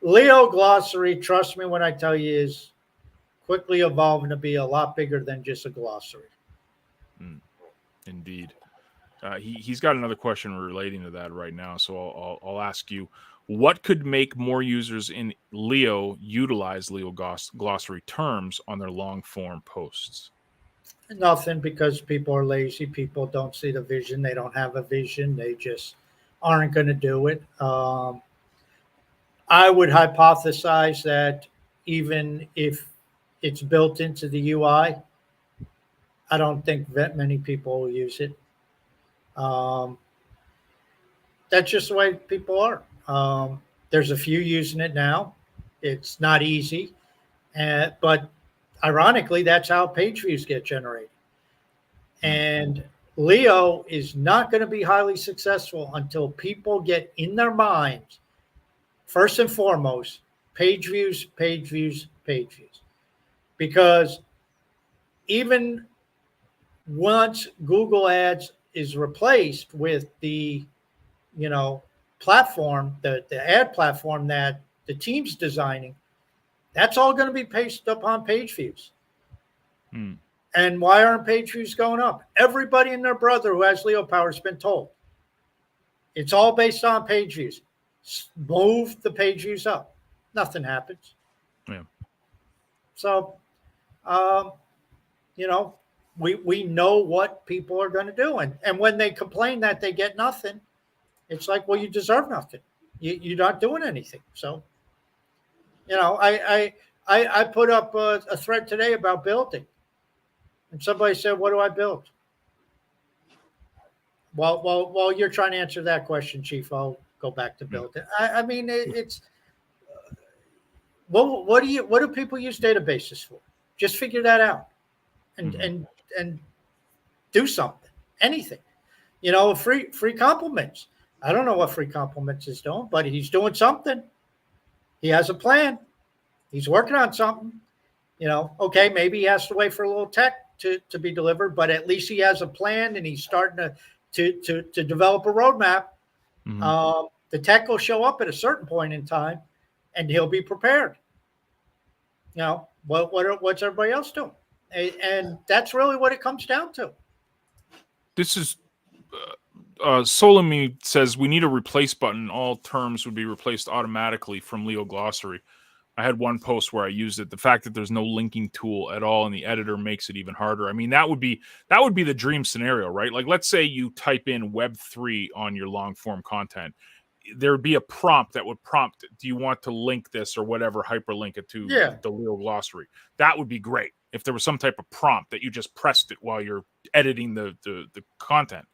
Leo Glossary, trust me when I tell you, is quickly evolving to be a lot bigger than just a glossary.
Indeed. He's got another question relating to that right now, so I'll ask you: what could make more users in Leo utilize Leo glossary terms on their long form posts?
Nothing, because people are lazy. People don't see the vision. They don't have a vision. They just aren't going to do it. I would hypothesize that even if it's built into the UI, I don't think that many people will use it. That's just the way people are. There's a few using it now. It's not easy, but ironically, that's how page views get generated. And Leo is not going to be highly successful until people get in their minds, first and foremost, page views, page views, page views. Because even once Google Ads is replaced with the, platform, the ad platform that the team's designing, that's all going to be based upon page views. And why aren't page views going up? Everybody and their brother who has Leo Power has been told it's all based on page views. Move the page views up. Nothing happens.
Yeah.
So, we know what people are going to do. And when they complain that they get nothing, it's like, well, you deserve nothing. You're not doing anything. So, I put up a thread today about building. And somebody said, what do I build? Well, while you're trying to answer that question, Chief, I'll go back to building. I mean, it's what do people use databases for? Just figure that out, and do something, anything. Free compliments. I don't know what free compliments is doing, but he's doing something. He has a plan. He's working on something. Okay, maybe he has to wait for a little tech to be delivered, but at least he has a plan and he's starting to develop a roadmap. The tech will show up at a certain point in time, and he'll be prepared. What's everybody else doing? And that's really what it comes down to.
This is Solomon says we need a replace button. All terms would be replaced automatically from Leo Glossary. I had one post where I used it. The fact that there's no linking tool at all in the editor makes it even harder. I mean, that would be the dream scenario, right? Like, let's say you type in Web3 on your long form content. There would be a prompt that would prompt, do you want to link this or whatever, hyperlink it to the Leo Glossary? That would be great if there was some type of prompt that you just pressed it while you're editing the content.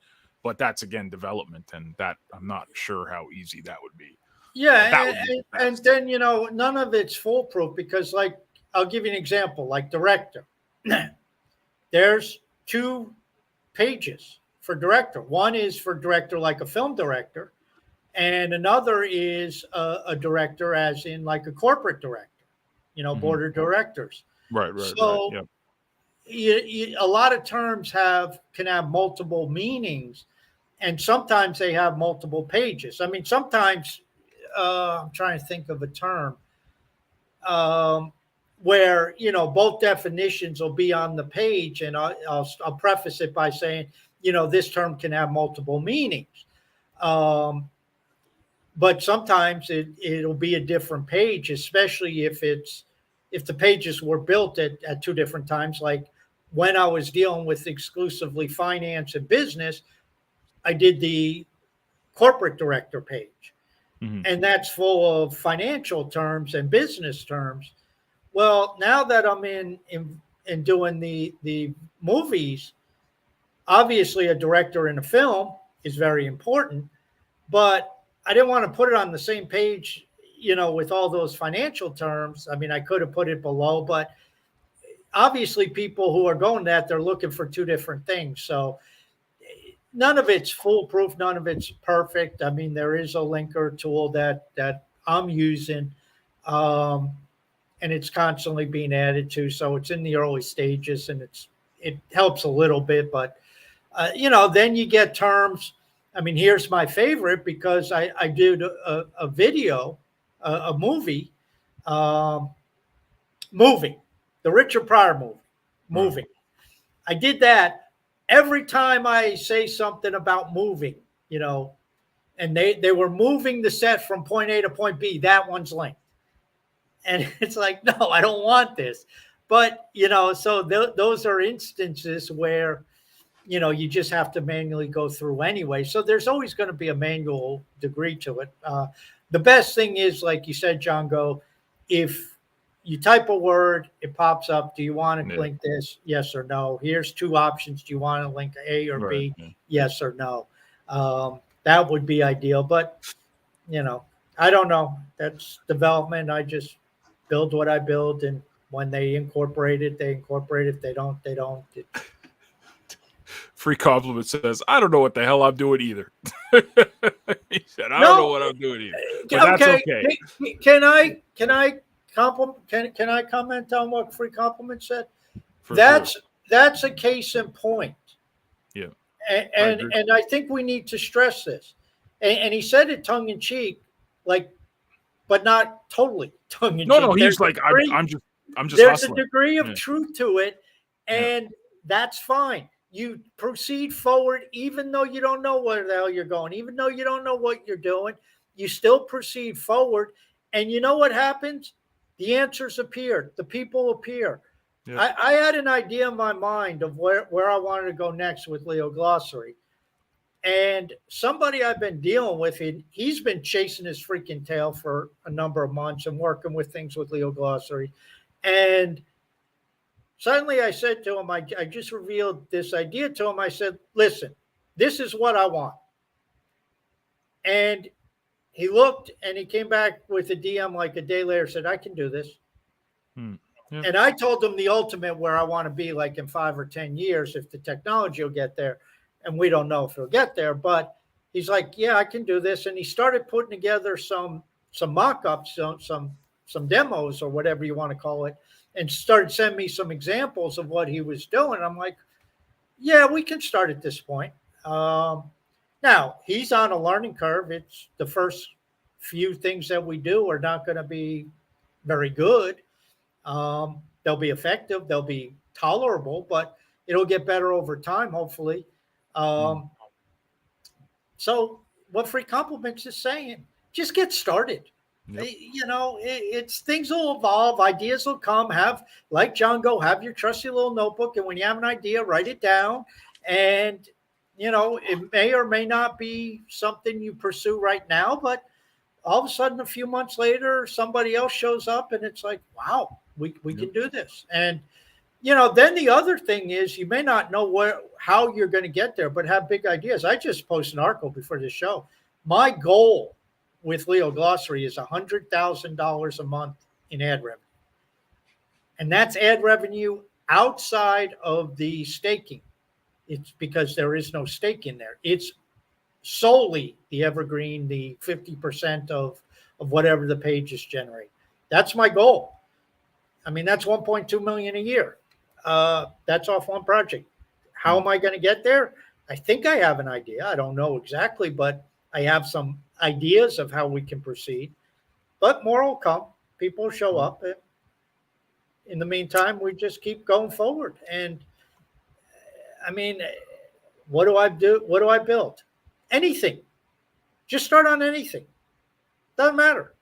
But that's, again, development, and that I'm not sure how easy that would be.
Yeah, and then, none of it's foolproof because, like, I'll give you an example, like director. There's two pages for director. One is for director like a film director, and another is a director as in like a corporate director, board of directors.
Right.
So
Yeah.
A lot of terms can have multiple meanings, and sometimes they have multiple pages. I mean, sometimes I'm trying to think of a term where both definitions will be on the page, and I'll preface it by saying this term can have multiple meanings, but sometimes it'll be a different page, especially if the pages were built at two different times, like when I was dealing with exclusively finance and business, I did the corporate director page,
Mhm.
and that's full of financial terms and business terms. Well, now that I'm in doing the movies, obviously a director in a film is very important, but I didn't want to put it on the same page, with all those financial terms. I mean, I could have put it below, but obviously people who are going that, they're looking for two different things. So none of it's foolproof, none of it's perfect. I mean, there is a linker tool that I'm using, um, and it's constantly being added to. So it's in the early stages, and it helps a little bit, but then you get terms. I mean, here's my favorite, because I did a video, a movie, um, moving, the Richard Pryor movie,
Wow.
moving. I did that. Every time I say something about moving, you know, and they were moving the set from point A to point B, that one's linked. And it's like, no, I don't want this. But, so those are instances where, you just have to manually go through anyway. So there's always going to be a manual degree to it. The best thing is, like you said, John, if you type a word, it pops up. Do you want to
Yeah.
link this? Yes or no. Here's two options. Do you want to link A or
Right.
B?
Yeah.
Yes or no. That would be ideal. But, I don't know. That's development. I just build what I build. And when they incorporate it, they incorporate it. If they don't, they don't.
Free compliment says, I don't know what the hell I'm doing either. He said, I don't know
No,
what I'm doing either. But that's
okay.
okay.
Can I comment on what Free Compliment said?
For sure.
That's a case in point,
Yeah.
and
I
and,
agree.
and I think we need to stress this. And he said it tongue in cheek, like, but not totally tongue in
No, no,
cheek.
he's like, I'm just
There's a
hustling.
degree of
Yeah.
truth to it,
Yeah.
and that's fine. You proceed forward, even though you don't know where the hell you're going, even though you don't know what you're doing. You still proceed forward, and you know what happens? The answers appear, the people appear.
Yeah.
I had an idea in my mind of where I wanted to go next with Leo Glossary. And somebody I've been dealing with, he's been chasing his freaking tail for a number of months and working with things with Leo Glossary. And suddenly I said to him, I just revealed this idea to him. I said, listen, this is what I want. And he looked and he came back with a DM like a day later, said, I can do this.
Hmm. Yeah.
And I told him the ultimate where I want to be, like in 5 or 10 years, if the technology will get there. And we don't know if he'll get there, but he's like, yeah, I can do this. And he started putting together some mock-ups, some demos or whatever you want to call it, and started sending me some examples of what he was doing. I'm like, yeah, we can start at this point. Now he's on a learning curve. It's the first few things that we do are not going to be very good. They'll be effective, they'll be tolerable, but it'll get better over time, hopefully.
Hmm.
So, what Free Compliments is saying, just get started.
Yep.
It's things will evolve, ideas will come. Have, like John, have your trusty little notebook, and when you have an idea, write it down. And it may or may not be something you pursue right now, but all of a sudden, a few months later, somebody else shows up, and it's like, wow, we
Yep.
can do this. And then the other thing is, you may not know how you're going to get there, but have big ideas. I just posted an article before the show. My goal with Leo Glossary is $100,000 a month in ad revenue, and that's ad revenue outside of the staking. It's because there is no stake in there. It's solely the evergreen, the 50% of whatever the pages generate. That's my goal. I mean, that's 1.2 million a year. That's off one project. How am I going to get there? I think I have an idea. I don't know exactly, but I have some ideas of how we can proceed. But more will come. People will show up. And in the meantime, we just keep going forward. And I mean, what do I do? What do I build? Anything. Just start on anything. Doesn't matter.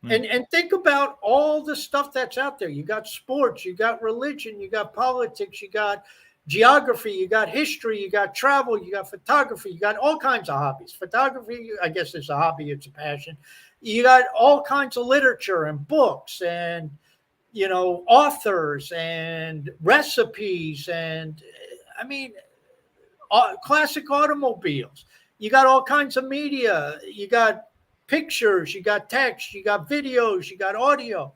And think about all the stuff that's out there. You got sports, you got religion, you got politics, you got geography, you got history, you got travel, you got photography, you got all kinds of hobbies. Photography, I guess, is a hobby, it's a passion. You got all kinds of literature and books and authors and recipes and I mean classic automobiles. You got all kinds of media. You got pictures, you got text, you got videos, you got audio.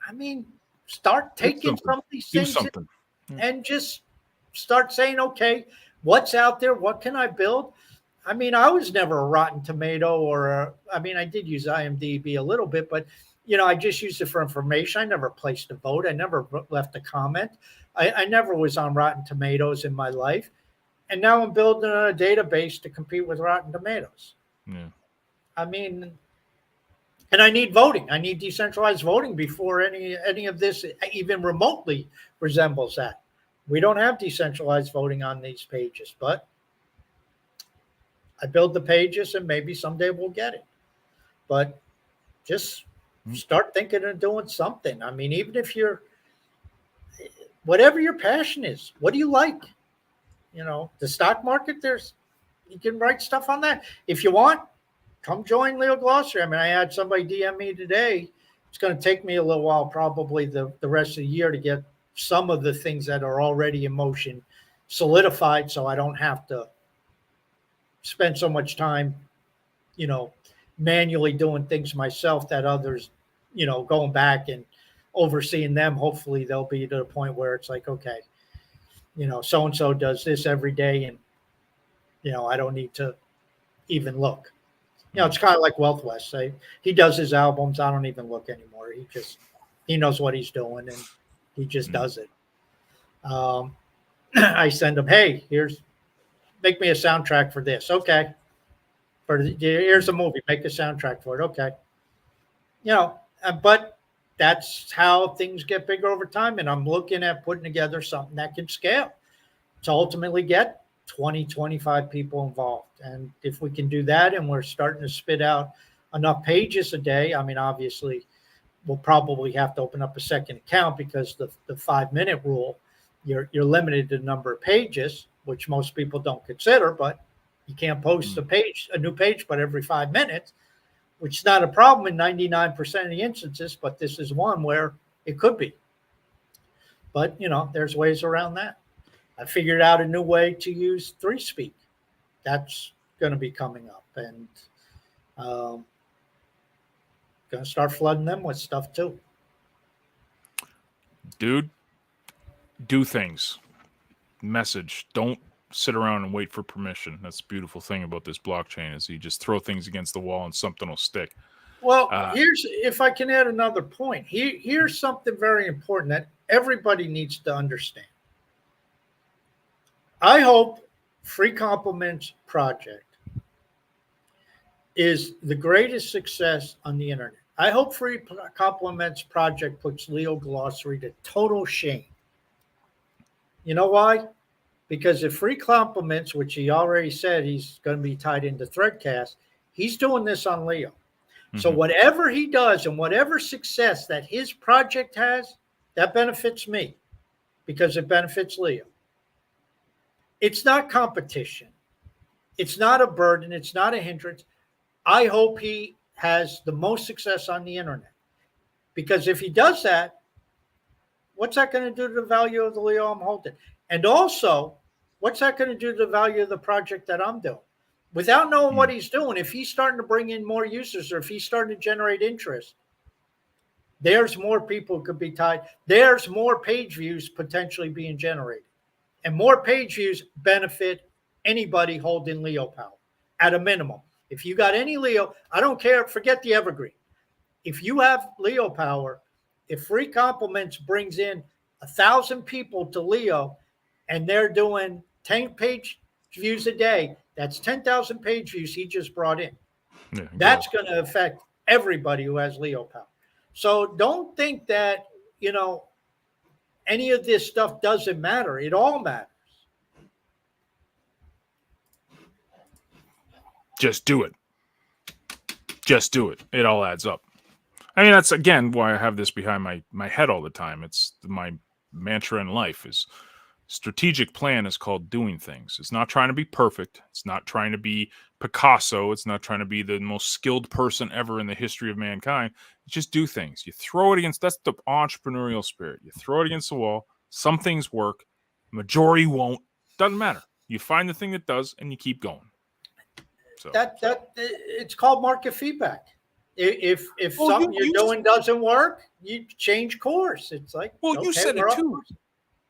I mean, start taking some of these things and just start saying, okay, what's out there? What can I build? I mean, I was never a Rotten Tomato I did use IMDb a little bit, but I just used it for information. I never placed a vote. I never left a comment. I never was on Rotten Tomatoes in my life. And now I'm building a database to compete with Rotten Tomatoes.
Yeah.
I mean, and I need voting. I need decentralized voting before any of this even remotely resembles that. We don't have decentralized voting on these pages, but I build the pages and maybe someday we'll get it. But just start thinking of doing something. I mean, even if whatever your passion is, what do you like? The stock market, you can write stuff on that. If you want, come join Leo Glossary. I mean, I had somebody DM me today. It's going to take me a little while, probably the rest of the year, to get some of the things that are already in motion solidified so I don't have to spend so much time, manually doing things myself that others, going back and overseeing them. Hopefully they'll be to the point where it's like, okay, so-and-so does this every day and, I don't need to even look. It's kind of like Wealth West. He does his albums. I don't even look anymore. He knows what he's doing and he just does it. I send him, hey, make me a soundtrack for this. Okay. Here's a movie, make a soundtrack for it. Okay. But that's how things get bigger over time. And I'm looking at putting together something that can scale to ultimately get 20, 25 people involved. And if we can do that and we're starting to spit out enough pages a day, I mean, obviously we'll probably have to open up a second account because the 5-minute rule, you're limited to the number of pages, which most people don't consider, but you can't post a new page, but every 5 minutes, which is not a problem in 99% of the instances, but this is one where it could be. But, there's ways around that. I figured out a new way to use 3Speak. That's going to be coming up, and going to start flooding them with stuff too.
Dude, do things. Message. Don't sit around and wait for permission. That's the beautiful thing about this blockchain is you just throw things against the wall and something will stick.
Well, if I can add another point, here's something very important that everybody needs to understand. I hope Free Compliments Project is the greatest success on the internet. I hope Free Compliments Project puts Leo Glossary to total shame. You know why? Because if Free Compliments, which he already said he's going to be tied into Threadcast, he's doing this on Leo. Mm-hmm. So whatever he does and whatever success that his project has, that benefits me because it benefits Leo. It's not competition. It's not a burden. It's not a hindrance. I hope he has the most success on the internet because if he does that, what's that going to do to the value of the Leo I'm holding? And also, what's that going to do to the value of the project that I'm doing? Without knowing what he's doing, if he's starting to bring in more users or if he's starting to generate interest, there's more people who could be tied. There's more page views potentially being generated. And more page views benefit anybody holding Leo power at a minimum. If you got any Leo, I don't care, forget the evergreen. If you have Leo power, if Free Compliments brings in 1,000 people to Leo and they're doing 10 page views a day, that's 10,000 page views he just brought in. Yeah, that's going to affect everybody who has Leo power. So don't think that, any of this stuff doesn't matter. It all matters.
Just do it. Just do it. It all adds up. I mean, that's again why I have this behind my head all the time. It's my mantra in life is strategic plan is called doing things. It's not trying to be perfect. It's not trying to be Picasso. It's not trying to be the most skilled person ever in the history of mankind. Just do things. You throw it against, that's the entrepreneurial spirit. You throw it against the wall. Some things work. Majority won't. Doesn't matter. You find the thing that does and you keep going. So
that it's called market feedback. If something you're doing doesn't work, you change course. It's like,
you said it too.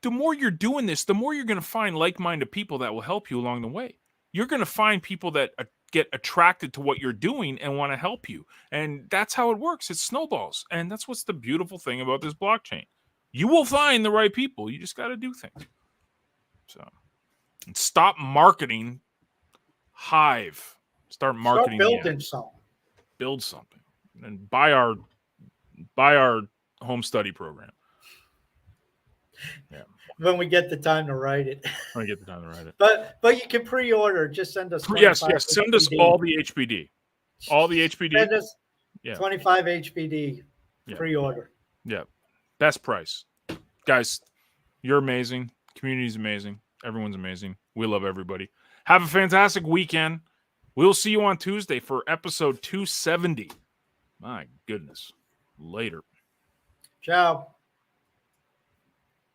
The more you're doing this, the more you're going to find like-minded people that will help you along the way. You're going to find people that get attracted to what you're doing and want to help you. And that's how it works. It snowballs. And that's what's the beautiful thing about this blockchain. You will find the right people. You just got to do things. So, and stop marketing Hive. Start marketing.
Start building something.
Build something. And buy our home study program. Yeah.
When we get the time to write it.
When we get the time to write it.
But you can pre-order. Just send us.
Yes. Send us all the HBD. All the HBD.
Send us 25 HBD pre-order.
Yeah. Best price. Guys, you're amazing. Community's amazing. Everyone's amazing. We love everybody. Have a fantastic weekend. We'll see you on Tuesday for episode 270. My goodness. Later.
Ciao.